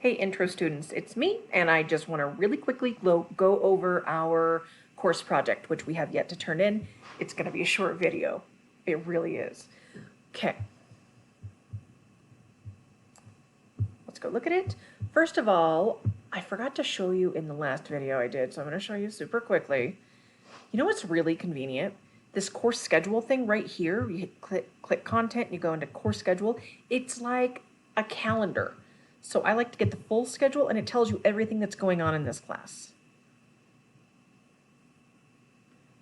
Hey intro students, it's me, and I just want to really quickly go over our course project, which we have yet to turn in. It's going to be a short video. It really is. Okay. Let's go look at it. First of all, I forgot to show you in the last video I did, so I'm going to show you super quickly. You know what's really convenient? This course schedule thing right here, you click content, you go into course schedule. It's like a calendar. So I like to get the full schedule, and it tells you everything that's going on in this class.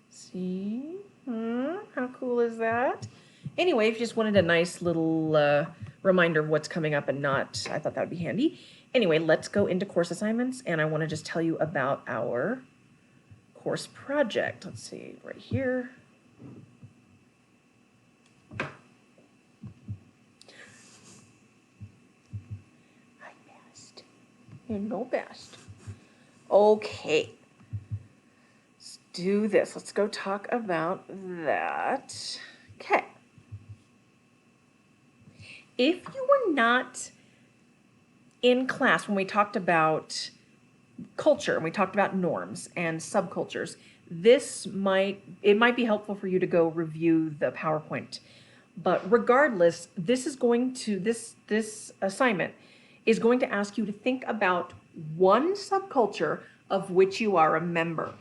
See? How cool is that? Anyway, if you just wanted a nice little reminder of what's coming up and not, I thought that would be handy. Anyway, let's go into course assignments, and I want to just tell you about our course project. Let's see, right here. You know best. Okay. Let's do this. Let's go talk about that. Okay. If you were not in class when we talked about culture and we talked about norms and subcultures, it might be helpful for you to go review the PowerPoint. But regardless, this assignment is going to ask you to think about one subculture of which you are a member.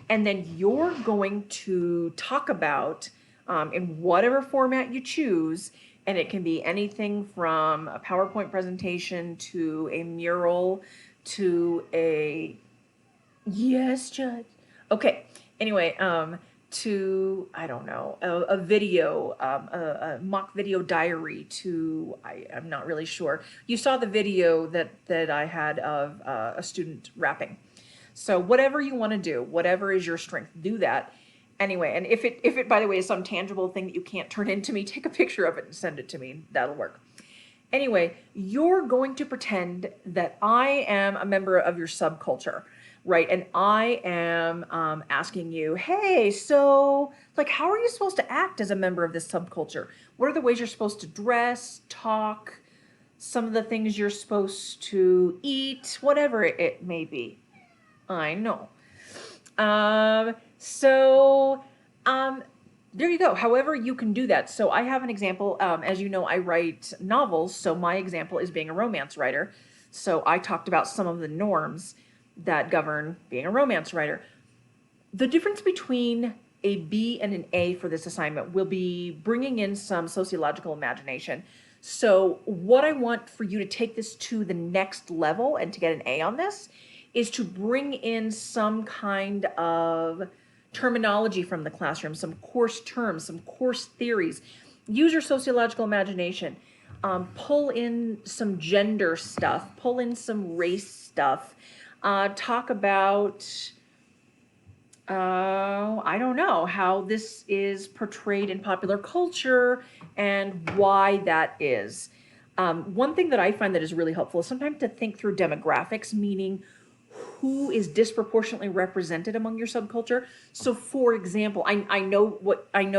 And then you're going to talk about, in whatever format you choose, and it can be anything from a PowerPoint presentation to a mural to a, yes, Judge. Okay, anyway, to, I don't know, a video, a mock video diary to, I'm not really sure. You saw the video that I had of a student rapping. So whatever you want to do, whatever is your strength, do that. Anyway, and if it, by the way, is some tangible thing that you can't turn into me, take a picture of it and send it to me. That'll work. Anyway, you're going to pretend that I am a member of your subculture. Right, and I am asking you, hey, so, like, how are you supposed to act as a member of this subculture? What are the ways you're supposed to dress, talk, some of the things you're supposed to eat, whatever it may be? I know. There you go. However you can do that. So I have an example. As you know, I write novels, so my example is being a romance writer. So I talked about some of the norms that govern being a romance writer. The difference between a B and an A for this assignment will be bringing in some sociological imagination. So what I want for you to take this to the next level and to get an A on this is to bring in some kind of terminology from the classroom, some course terms, some course theories. Use your sociological imagination. Pull in some gender stuff, pull in some race stuff. Talk about, I don't know, how this is portrayed in popular culture and why that is. One thing that I find that is really helpful is sometimes to think through demographics, meaning who is disproportionately represented among your subculture. So for example, I know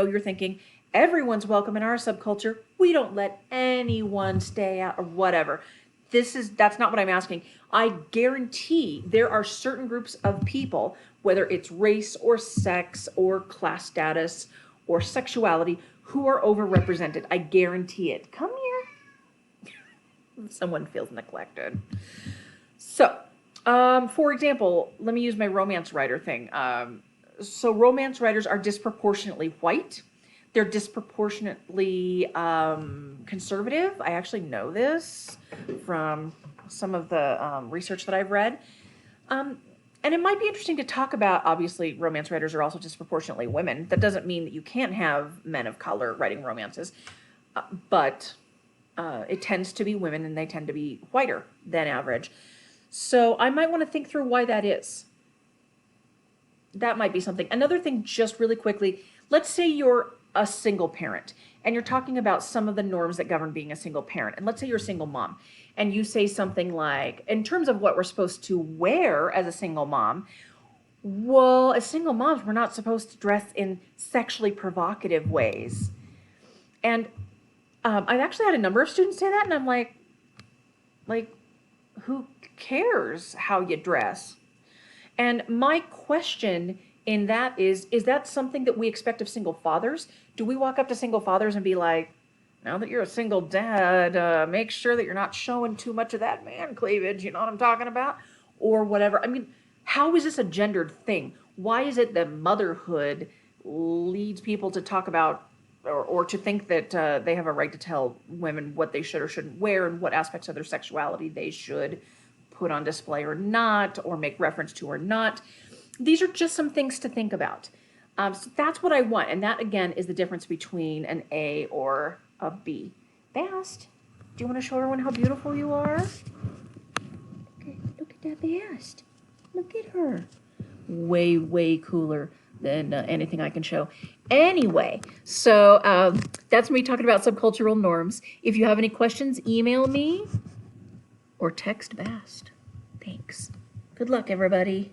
you're thinking, everyone's welcome in our subculture. We don't let anyone stay out or whatever. That's not what I'm asking. I guarantee there are certain groups of people, whether it's race or sex or class status or sexuality, who are overrepresented. I guarantee it. Come here. Someone feels neglected. So, for example, let me use my romance writer thing. So romance writers are disproportionately white. They're disproportionately conservative. I actually know this from some of the research that I've read. And it might be interesting to talk about, obviously, romance writers are also disproportionately women. That doesn't mean that you can't have men of color writing romances, but it tends to be women, and they tend to be whiter than average. So I might want to think through why that is. That might be something. Another thing, just really quickly, let's say you're a single parent and you're talking about some of the norms that govern being a single parent. And let's say you're a single mom and you say something like, in terms of what we're supposed to wear as a single mom, well, as single moms, we're not supposed to dress in sexually provocative ways. And I've actually had a number of students say that, and I'm like, who cares how you dress? And my question in that is that something that we expect of single fathers? Do we walk up to single fathers and be like, now that you're a single dad, make sure that you're not showing too much of that man cleavage, you know what I'm talking about? Or whatever. I mean, how is this a gendered thing? Why is it that motherhood leads people to talk about or to think that they have a right to tell women what they should or shouldn't wear and what aspects of their sexuality they should put on display or not, or make reference to or not? These are just some things to think about. So that's what I want. And that, again, is the difference between an A or a B. Bast, do you want to show everyone how beautiful you are? Look at that Bast. Look at her. Way, way cooler than anything I can show. Anyway, so that's me talking about subcultural norms. If you have any questions, email me or text Bast. Thanks. Good luck, everybody.